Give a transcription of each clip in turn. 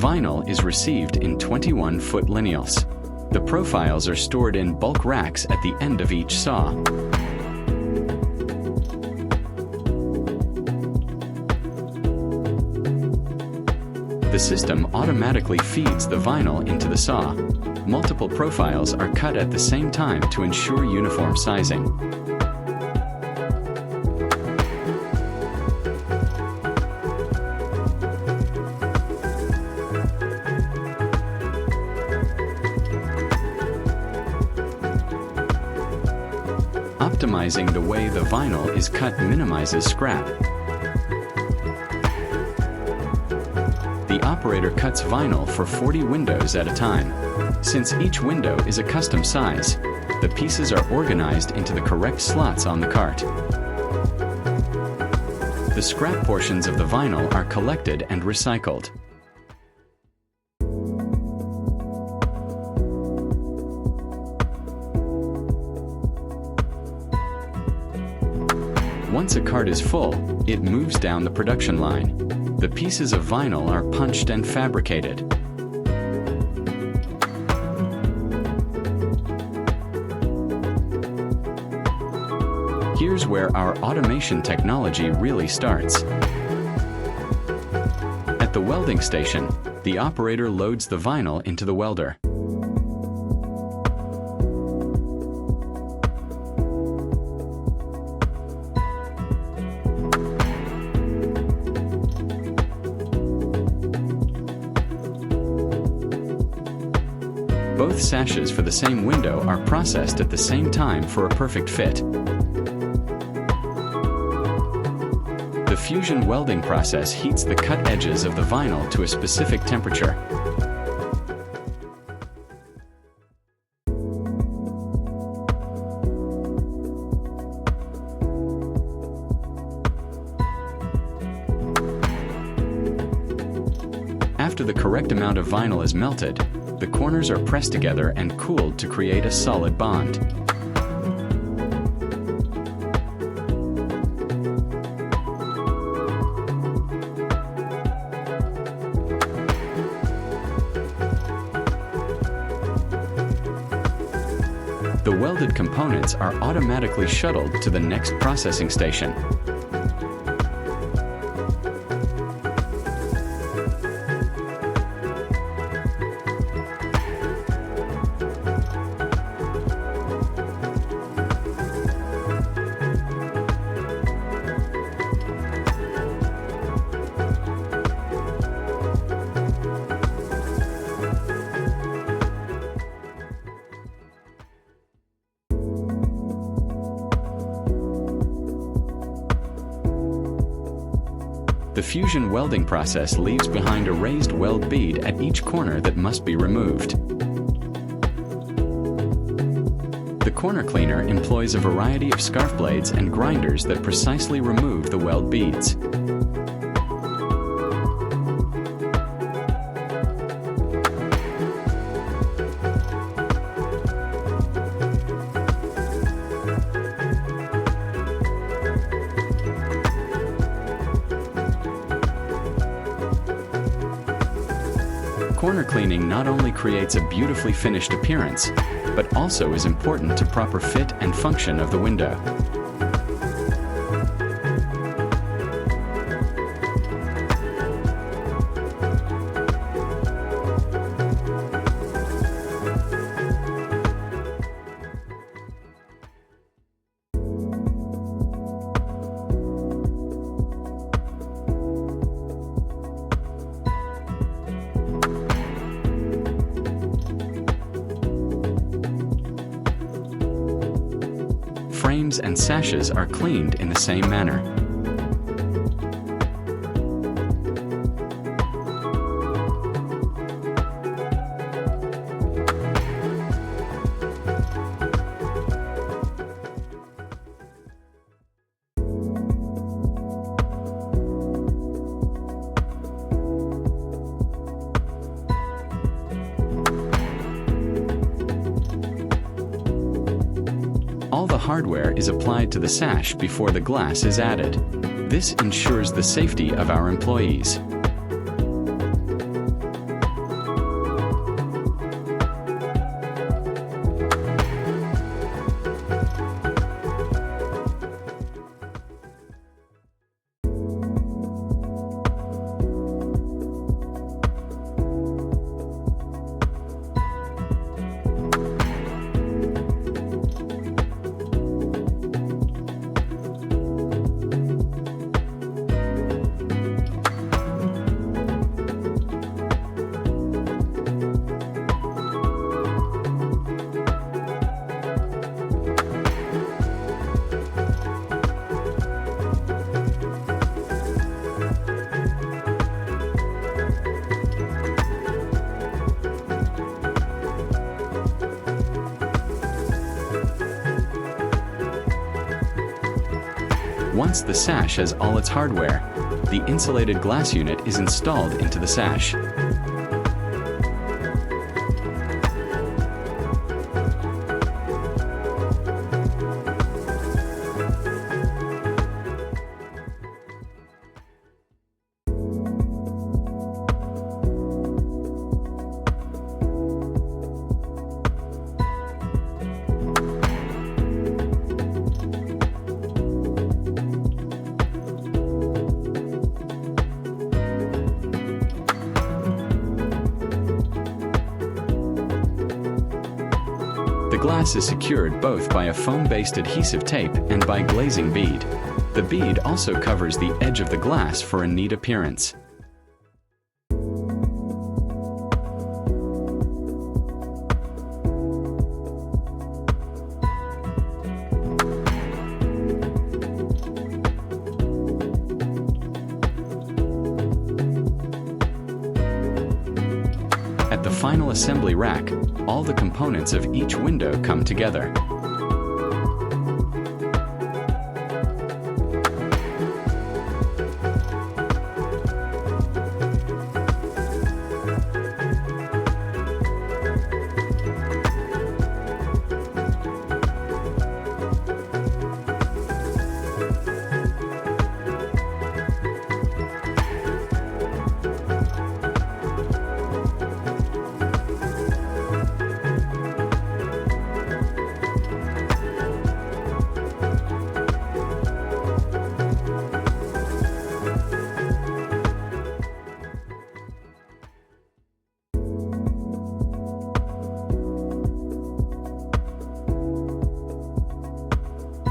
vinyl is received in 21-foot lineals. The profiles are stored in bulk racks at the end of each saw. The system automatically feeds the vinyl into the saw. Multiple profiles are cut at the same time to ensure uniform sizing. Optimizing the way the vinyl is cut minimizes scrap. The operator cuts vinyl for 40 windows at a time. Since each window is a custom size, the pieces are organized into the correct slots on the cart. The scrap portions of the vinyl are collected and recycled. Once a cart is full, it moves down the production line. The pieces of vinyl are punched and fabricated. Here's where our automation technology really starts. At the welding station, the operator loads the vinyl into the welder. Both sashes for the same window are processed at the same time for a perfect fit. The fusion welding process heats the cut edges of the vinyl to a specific temperature. After the correct amount of vinyl is melted, the corners are pressed together and cooled to create a solid bond. The welded components are automatically shuttled to the next processing station. The fusion welding process leaves behind a raised weld bead at each corner that must be removed. The corner cleaner employs a variety of scarf blades and grinders that precisely remove the weld beads. Corner cleaning not only creates a beautifully finished appearance, but also is important to proper fit and function of the window. Frames and sashes are cleaned in the same manner. All the hardware is applied to the sash before the glass is added. This ensures the safety of our employees. Once the sash has all its hardware, the insulated glass unit is installed into the sash. The glass is secured both by a foam-based adhesive tape and by glazing bead. The bead also covers the edge of the glass for a neat appearance. At the final assembly rack, all the components of each window come together.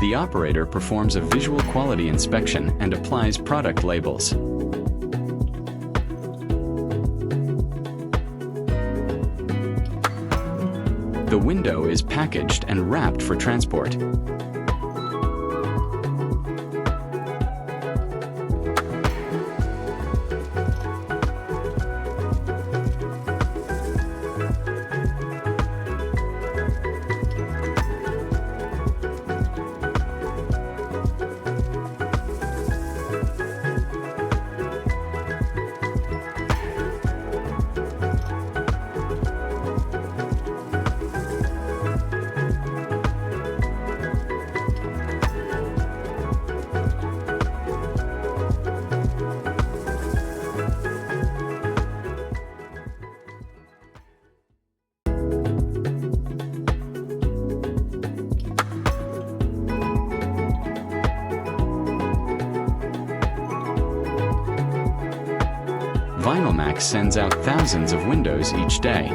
The operator performs a visual quality inspection and applies product labels. The window is packaged and wrapped for transport. Vinylmax sends out thousands of windows each day.